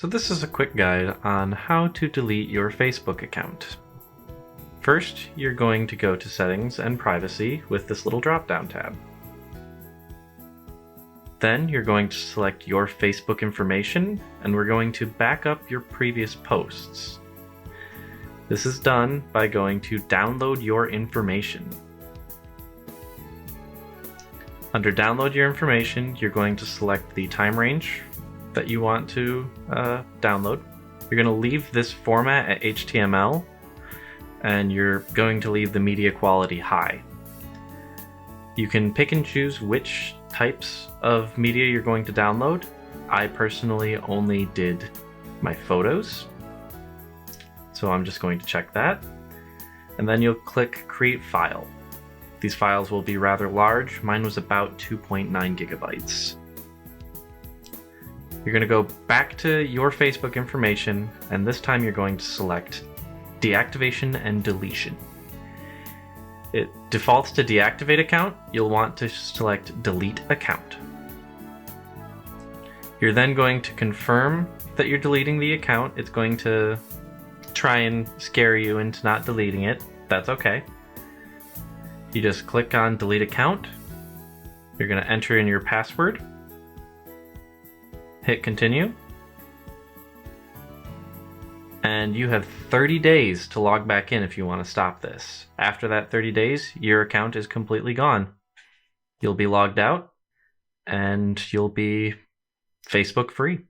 So this is a quick guide on how to delete your Facebook account. First, you're going to go to Settings and Privacy with this little drop-down tab. Then you're going to select your Facebook information, and we're going to back up your previous posts. This is done by going to Download Your Information. Under Download Your Information, you're going to select the time range that you want to download. You're going to leave this format at HTML, and you're going to leave the media quality high. You can pick and choose which types of media you're going to download. I personally only did my photos, so I'm just going to check that. And then you'll click Create File. These files will be rather large. Mine was about 2.9 gigabytes. You're going to go back to your Facebook information, and this time you're going to select Deactivation and Deletion. It defaults to Deactivate Account. You'll want to select Delete Account. You're then going to confirm that you're deleting the account. It's going to try and scare you into not deleting it. That's okay. You just click on Delete Account. You're going to enter in your password. Hit Continue. And you have 30 days to log back in if you want to stop this. After that 30 days, your account is completely gone. You'll be logged out, and you'll be Facebook free.